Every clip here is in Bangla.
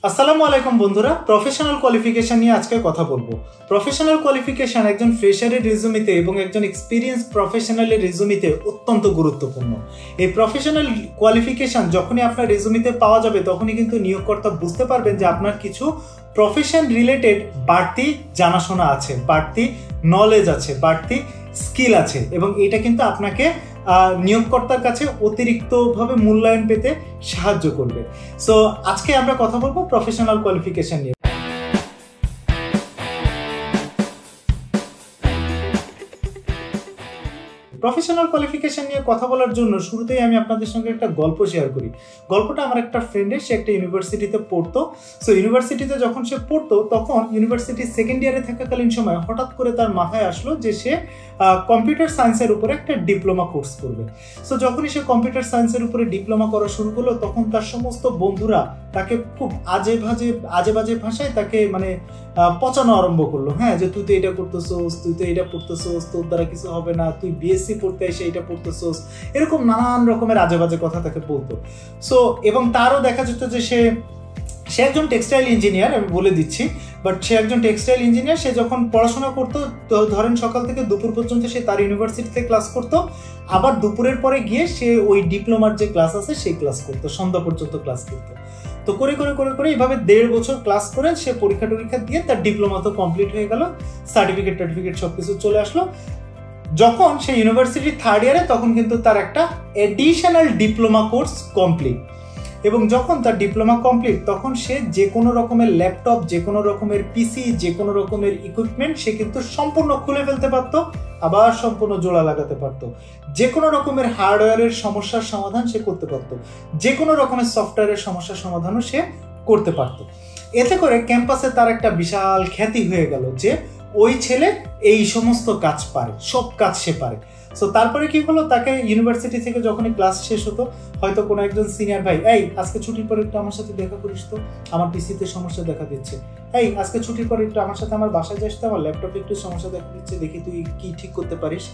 আসসালামু আলাইকুম বন্ধুরা, প্রফেশনাল কোয়ালিফিকেশন নিয়ে আজকে কথা বলবো। প্রফেশনাল কোয়ালিফিকেশন একজন ফ্রেশারের রিজুমিতে এবং একজন এক্সপিরিয়েন্স প্রফেশনালের রিজুমিতে অত্যন্ত গুরুত্বপূর্ণ। এই প্রফেশনাল কোয়ালিফিকেশন যখনই আপনার রিজুমিতে পাওয়া যাবে তখনই কিন্তু নিয়োগকর্তা বুঝতে পারবেন যে আপনার কিছু প্রফেশন রিলেটেড বাড়তি জানাশোনা আছে, বাড়তি নলেজ আছে, বাড়তি স্কিল আছে, এবং এটা কিন্তু আপনাকে নিয়োগকর্তার কাছে অতিরিক্তভাবে মূল্যায়ন পেতে সাহায্য করবে। সো আজকে আমরা কথা বলবো প্রফেশনাল কোয়ালিফিকেশন নিয়ে। প্রফেশনাল কোয়ালিফিকেশন নিয়ে কথা বলার জন্য শুরুতেই আমি আপনাদের সঙ্গে একটা গল্প শেয়ার করি। গল্পটা আমার একটা ফ্রেন্ডের, সে একটা ইউনিভার্সিটিতে পড়তো। সো ইউনিভার্সিটিতে যখন সে পড়তো তখন ইউনিভার্সিটির সেকেন্ড ইয়ারে থাকাকালীন সময় হঠাৎ করে তার মাথায় আসলো যে সে কম্পিউটার সায়েন্সের উপরে একটা ডিপ্লোমা কোর্স করবে। সো যখনই সে কম্পিউটার সায়েন্সের উপরে ডিপ্লোমা করা শুরু করলো তখন তার সমস্ত বন্ধুরা তাকে খুব আজে বাজে ভাষায় তাকে পচানো আরম্ভ করলো। হ্যাঁ, যে তুই তো এটা করতেছোস, তুই তো এটা পড়তেছোস, তোর দ্বারা কিছু হবে না, তুই বিএসসি পড়তে এসে এটা পড়তেছোস, এরকম নানান রকমের আজে বাজে কথা তাকে বলতো। সো এবং তারও দেখা যেত যে সে একজন টেক্সটাইল ইঞ্জিনিয়ার, আমি বলে দিচ্ছি, বাট সে একজন টেক্সটাইল ইঞ্জিনিয়ার। সে যখন পড়াশোনা করতো তো ধরেন সকাল থেকে দুপুর পর্যন্ত সে তার ইউনিভার্সিটিতে ক্লাস করতো, আবার দুপুরের পরে গিয়ে সে ওই ডিপ্লোমার যে ক্লাস আছে সেই ক্লাস করতো, সন্ধ্যা পর্যন্ত ক্লাস করতো। তো করে এইভাবে 1.5 বছর ক্লাস করে সে পরীক্ষা দিয়ে তার ডিপ্লোমা তো কমপ্লিট হয়ে গেল, সার্টিফিকেট সবকিছু চলে আসলো। যখন সে ইউনিভার্সিটি থার্ড ইয়ারে তখন কিন্তু তার একটা এডিশনাল ডিপ্লোমা কোর্স কমপ্লিট, এবং যখন তার ডিপ্লোমা কমপ্লিট তখন সে যে কোনো রকমের ল্যাপটপ, যে কোনো রকমের পিসি, যে কোনো রকমের ইকুইপমেন্ট সে কিন্তু সম্পূর্ণ খুলে ফেলতে পারতো, আবার সম্পূর্ণ জোড়া লাগাতে পারতো। যে কোনো রকমের হার্ডওয়্যারের সমস্যার সমাধান সে করতে পারতো, যে কোনো রকমের সফটওয়্যারের সমস্যার সমাধানও সে করতে পারতো। এতে করে ক্যাম্পাসে তার একটা বিশাল খ্যাতি হয়ে গেল যে ওই ছেলে এই সমস্ত কাজ পারে, সব কাজ সে পারে। সো তারপরে কি হলো, তাকে ইউনিভার্সিটি থেকে যখনই ক্লাস শেষ হতো, হয়তো কোনো একজন সিনিয়র ভাই, এই আজকে ছুটির পরে একটু আমার সাথে দেখা করিস তো, আমার পিসিতে সমস্যা দেখা দিচ্ছে, এই আজকে ছুটির পরে একটু আমার সাথে আমার বাসায় যাস তো, আমার ল্যাপটপে একটু সমস্যা দেখা দিচ্ছে, দেখি তুই কি ঠিক করতে পারিস।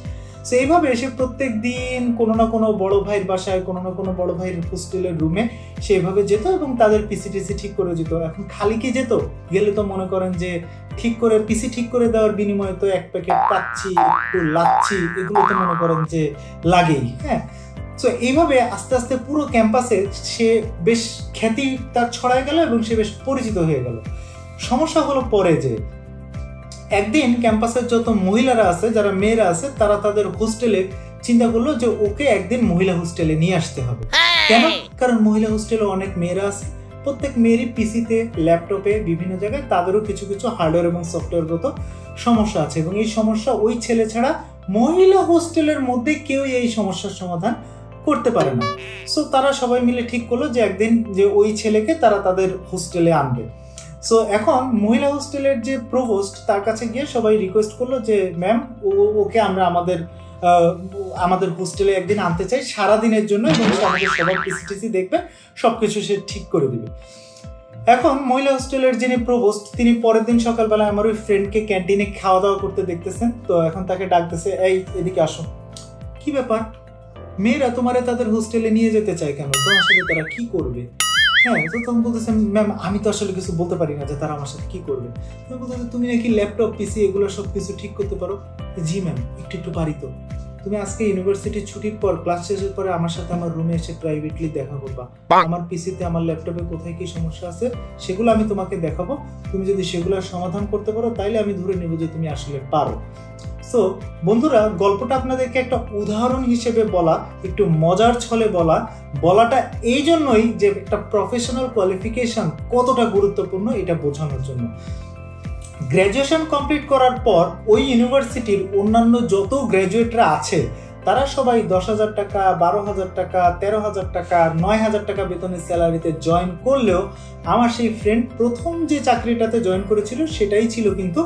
সো এইভাবে সে প্রত্যেক দিন কোনো না কোনো বড় ভাইয়ের বাসায়, কোনো না কোনো বড় ভাইয়ের হোস্টেলের রুমে সে এভাবে যেত এবং তাদের পিসি ঠিক করে যেত। এখন খালি কি যেত, গেলে তো মনে করেন যে পিসি ঠিক করে দেওয়ার বিনিময়ে তো এক প্যাকেট পাচ্ছি, একটু লাচ্ছি, এগুলো তো মনে করেন যে লাগেই। হ্যাঁ, সো এইভাবে আস্তে আস্তে পুরো ক্যাম্পাসে সে বেশ খ্যাতি তার ছড়ায় গেল এবং সে বেশ পরিচিত হয়ে গেল। সমস্যা হলো পরে যে একদিন ক্যাম্পাসের যত মহিলারা আছে, যারা মেয়েরা আছে, তারা তাদের হোস্টেলে চিন্তা করলো যে ওকে একদিন মহিলা হোস্টেলে নিয়ে আসতে হবে। কেন? কারণ মহিলা হোস্টেলে অনেক মেয়েরা আছে, প্রত্যেক মেয়েরই পিসিতে, ল্যাপটপে, বিভিন্ন জায়গায় তাদেরও কিছু হার্ডওয়্যার এবং সফটওয়্যারগত সমস্যা আছে, এবং এই সমস্যা ওই ছেলে ছাড়া মহিলা হোস্টেলের মধ্যে কেউ এই সমস্যার সমাধান করতে পারে না। সো তারা সবাই মিলে ঠিক করলো যে একদিন যে ওই ছেলেকে তারা তাদের হোস্টেলে আনবে। সো এখন মহিলা হোস্টেলের যে প্রভোস্ট, তার কাছে গিয়ে সবাই রিকোয়েস্ট করলো যে ম্যাম, ওকে আমরা আমাদের হোস্টেলে একদিন আনতে চাই সারাদিনের জন্য, এবং আমাদের সবার পিসি দেখবে, সবকিছু সে ঠিক করে দিবে। এখন মহিলা হোস্টেলের যিনি প্রভোস্ট, তিনি পরের দিন সকালবেলা আমার ওই ফ্রেন্ডকে ক্যান্টিনে খাওয়া দাওয়া করতে দেখতেছেন। তো এখন তাকে ডাকতেছে, এই এদিকে আসো, কি ব্যাপার, মেয়েরা তোমারে তাদের হোস্টেলে নিয়ে যেতে চায় কেন, তোমার সাথে তারা কি করবে? হ্যাঁ, তো তখন বলতেছে, ম্যাম আমি তো আসলে কিছু বলতে পারি না যে তারা আমার সাথে কি করবে। বলতেছে, তুমি নাকি ল্যাপটপ, পিসি এগুলো সব কিছু ঠিক করতে পারো? জি ম্যাম, একটু পারি তো। তুমি আজকে ইউনিভার্সিটির ছুটির পর ক্লাস শেষের পরে আমার সাথে আমার রুমে এসে প্রাইভেটলি দেখা করবা। আমার পিসিতে, আমার ল্যাপটপে কোথায় কি সমস্যা আছে সেগুলো আমি তোমাকে দেখাবো। তুমি যদি সেগুলোর সমাধান করতে পারো তাইলে আমি ধরে নেব যে তুমি আসলে পারো। সো বন্ধুরা, গল্পটা আপনাদেরকে একটা উদাহরণ হিসেবে বলা, একটু মজার ছলে বলাটা এই জন্যই যে একটা প্রফেশনাল কোয়ালিফিকেশন কতটা গুরুত্বপূর্ণ এটা বোঝানোর জন্য। গ্র্যাজুয়েশন কমপ্লিট করার পর ওই ইউনিভার্সিটির অন্যান্য যত গ্র্যাজুয়েটরা আছে তারা সবাই 10,000 টাকা, 12,000 টাকা, 13,000 টাকা, 9,000 টাকা বেতনের স্যালারিতে জয়েন করলেও আমার সেই ফ্রেন্ড প্রথম যে চাকরিটাতে জয়েন করেছিল সেটাই ছিল কিন্তু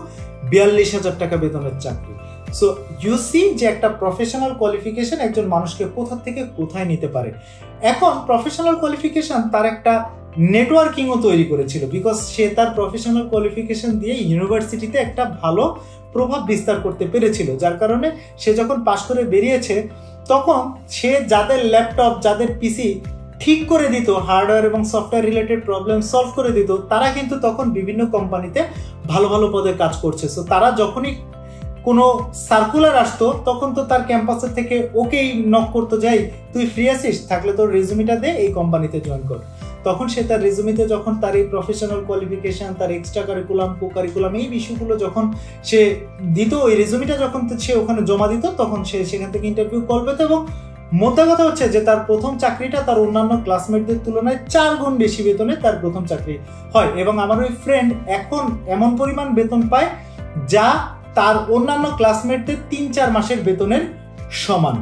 42,000 টাকা বেতনের চাকরি। সো ইউ সি যে একটা প্রফেশনাল কোয়ালিফিকেশন একজন মানুষকে কোথা থেকে কোথায় নিতে পারে। এখন প্রফেশনাল কোয়ালিফিকেশন তার একটা নেটওয়ার্কিংও তৈরি করেছিল, বিকজ সে তার প্রফেশনাল কোয়ালিফিকেশন দিয়ে ইউনিভার্সিটিতে একটা ভালো প্রভাব বিস্তার করতে পেরেছিল, যার কারণে সে যখন পাশ করে বেরিয়েছে তখন সে যাদের ল্যাপটপ, যাদের পিসি ঠিক করে দিত, হার্ডওয়্যার এবং সফটওয়্যার রিলেটেড প্রবলেম সলভ করে দিত, তারা কিন্তু তখন বিভিন্ন কোম্পানিতে ভালো ভালো পদে কাজ করছে। সো তারা যখনই কোনো সার্কুলার আসতো তখন তো তার ক্যাম্পাসের থেকে ওকেই নক করতো, যাই তুই ফ্রি আছিস, থাকলে তোর রেজুমিটা দে, এই কোম্পানিতে জয়েন কর। তখন সে তার রেজুমিতে যখন তার এই প্রফেশনাল কোয়ালিফিকেশন, তার এক্সট্রা কারিকুলাম, কো কারিকুলাম, এই বিষয়গুলো যখন সে দিত, ওই রেজুমিটা যখন সে ওখানে জমা দিত, তখন সে সেখান থেকে ইন্টারভিউ কল পেত। এবং মোদ্দা কথা হচ্ছে যে তার প্রথম চাকরিটা তার অন্যান্য ক্লাসমেটদের তুলনায় 4 গুণ বেশি বেতনে তার প্রথম চাকরি হয়। এবং আমার ওই ফ্রেন্ড এখন এমন পরিমাণ বেতন পায় যা তার অন্যান্য ক্লাসমেটদের 3-4 মাসের বেতনের সমান।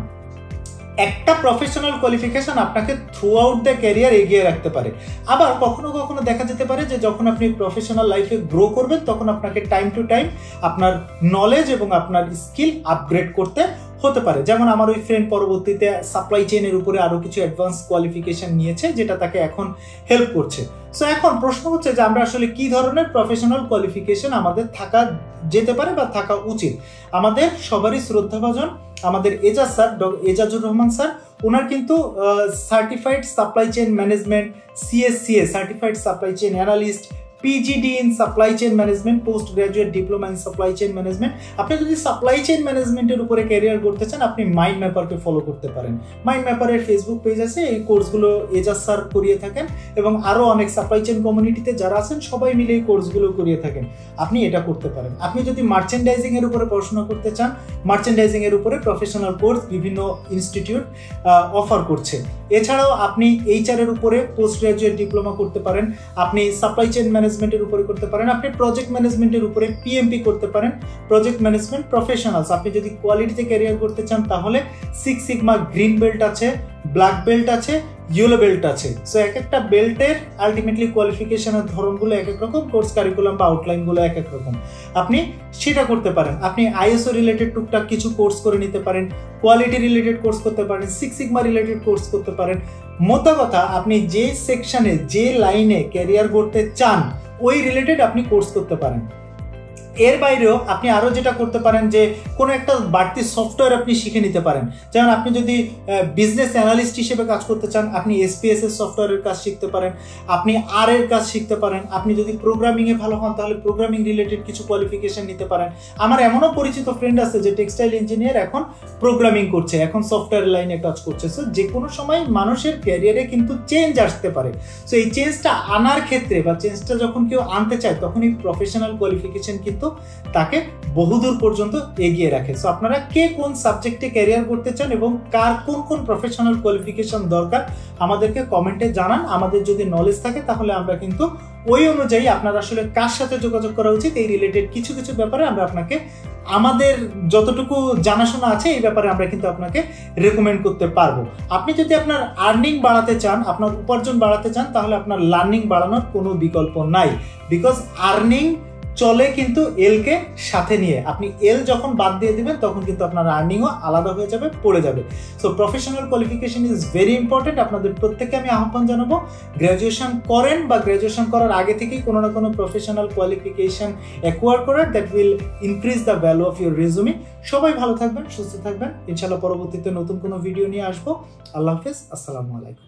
একটা প্রফেশনাল কোয়ালিফিকেশন আপনাকে থ্রু আউট দ্য ক্যারিয়ার এগিয়ে রাখতে পারে। আবার কখনো কখনো দেখা যেতে পারে যে যখন আপনি প্রফেশনাল লাইফে গ্রো করবেন তখন আপনাকে টাইম টু টাইম আপনার নলেজ এবং আপনার স্কিল আপগ্রেড করতে হতে পারে। যেমন আমার ওই ফ্রেন্ড পরবর্তীতে সাপ্লাই চেইনের উপরে আরো কিছু অ্যাডভান্স কোয়ালিফিকেশন নিয়েছে, যেটা তাকে এখন হেল্প করছে। সো এখন প্রশ্ন হচ্ছে যে আমরা আসলে কি ধরনের প্রফেশনাল কোয়ালিফিকেশন আমাদের থাকা যেতে পারে বা থাকা উচিত। আমাদের সবারই শ্রদ্ধাভাজন আমাদের এজাজ স্যার, এজাজুর রহমান স্যার, ওনার কিন্তু certified supply chain management, সিএসসিএ certified supply chain analyst, PGD in supply chain management, post graduate diploma in supply chain management. আপনি যদি সাপ্লাই চেইন ম্যানেজমেন্টের উপরে ক্যারিয়ার করতে চান, আপনি মাইন্ড ম্যাপারকে ফলো করতে পারেন। মাইন্ড ম্যাপারের ফেসবুক পেজ আছে, এই কোর্সগুলো এজাজ স্যার করিয়ে থাকেন এবং আরও অনেক সাপ্লাই চেইন কমিউনিটিতে যারা আছেন সবাই মিলে এই কোর্সগুলো করিয়ে থাকেন। আপনি এটা করতে পারেন। আপনি যদি মার্চেন্ডাইজিং এর উপরে পড়াশোনা করতে চান, মার্চেন্ডাইজিং এর উপরে প্রফেশনাল কোর্স বিভিন্ন ইনস্টিটিউট অফার করছে। এছাড়াও আপনি এইচআর এর উপরে পোস্ট গ্রাজুয়েট ডিপ্লোমা করতে পারেন, আপনি সাপ্লাই চেইন ম্যানেজমেন্টের উপরে করতে পারেন, আপনি প্রজেক্ট ম্যানেজমেন্টের উপরে পিএমপি করতে পারেন, প্রজেক্ট ম্যানেজমেন্ট প্রফেশনালস। আপনি যদি কোয়ালিটিতে ক্যারিয়ার করতে চান তাহলে 6 সিগমা গ্রিন বেল্ট আছে, ব্ল্যাক বেল্ট আছে, ইয়েলো বেল্ট আছে। সো এক একটা বেল্টের আলটিমেটলি কোয়ালিফিকেশনের ধরনগুলো এক এক রকম, কোর্স কারিকুলাম বা আউটলাইনগুলো এক এক রকম। আপনি সেটা করতে পারেন। আপনি আইএসও রিলেটেড টুকটাক কিছু কোর্স করে নিতে পারেন, কোয়ালিটি রিলেটেড কোর্স করতে পারেন, 6 সিগমা রিলেটেড কোর্স করতে পারেন। মোদ্দা কথা, আপনি যে সেকশনে যে লাইনে ক্যারিয়ার করতে চান ওই রিলেটেড আপনি কোর্স করতে পারেন। এর বাইরেও আপনি আরও যেটা করতে পারেন যে কোনো একটা বাড়তি সফটওয়্যার আপনি শিখে নিতে পারেন। যেমন আপনি যদি বিজনেস অ্যানালিস্ট হিসেবে কাজ করতে চান, আপনি এসপিএস এর সফটওয়্যারের কাজ শিখতে পারেন, আপনি আর এর কাজ শিখতে পারেন। আপনি যদি প্রোগ্রামিংয়ে ভালো হন তাহলে প্রোগ্রামিং রিলেটেড কিছু কোয়ালিফিকেশন নিতে পারেন। আমার এমনও পরিচিত ফ্রেন্ড আছে যে টেক্সটাইল ইঞ্জিনিয়ার, এখন প্রোগ্রামিং করছে, এখন সফটওয়্যার লাইনে কাজ করছে। সো যে কোনো সময় মানুষের ক্যারিয়ারে কিন্তু চেঞ্জ আসতে পারে। সো এই চেঞ্জটা আনার ক্ষেত্রে বা চেঞ্জটা যখন কেউ আনতে চায় তখন এই প্রফেশনাল কোয়ালিফিকেশন কিন্তু তাকে বহুদূর পর্যন্ত এগিয়ে রাখে। সো আপনারা কে কোন সাবজেক্টে ক্যারিয়ার করতে চান এবং কার কোন কোন প্রফেশনাল কোয়ালিফিকেশন দরকার আমাদেরকে কমেন্টে জানান। আমাদের যদি নলেজ থাকে তাহলে আমরা কিন্তু ওই অনুযায়ী আপনার আসলে কার সাথে যোগাযোগ করা উচিত এই রিলেটেড কিছু কিছু ব্যাপারে আমরা আপনাকে আমাদের যতটুকু জানাশোনা আছে এই ব্যাপারে আমরা কিন্তু আপনাকে রেকমেন্ড করতে পারবো। আপনি যদি আপনার আর্নিং বাড়াতে চান, আপনার উপার্জন বাড়াতে চান, তাহলে আপনার লার্নিং বাড়ানোর কোনো বিকল্প নাই। বিকজ আর্নিং চলে কিন্তু এলকে সাথে নিয়ে। আপনি এল যখন বাদ দিয়ে দিবেন তখন কিন্তু আপনার আর্নিংও আলাদা হয়ে যাবে, পড়ে যাবে। So professional qualification is very important. আপনাদের প্রত্যেককে আমি আহ্বান জানাবো, গ্র্যাজুয়েশন করেন বা গ্র্যাজুয়েশন করার আগে থেকেই কোনো না কোনো প্রফেশনাল কোয়ালিফিকেশন অ্যাকোয়ার করার, that will increase the value of your resume. সবাই ভালো থাকবেন, সুস্থ থাকবেন। ইনশাআল্লাহ পরবর্তীতে নতুন কোনো ভিডিও নিয়ে আসবো। আল্লাহ হাফেজ, আসসালামু আলাইকুম।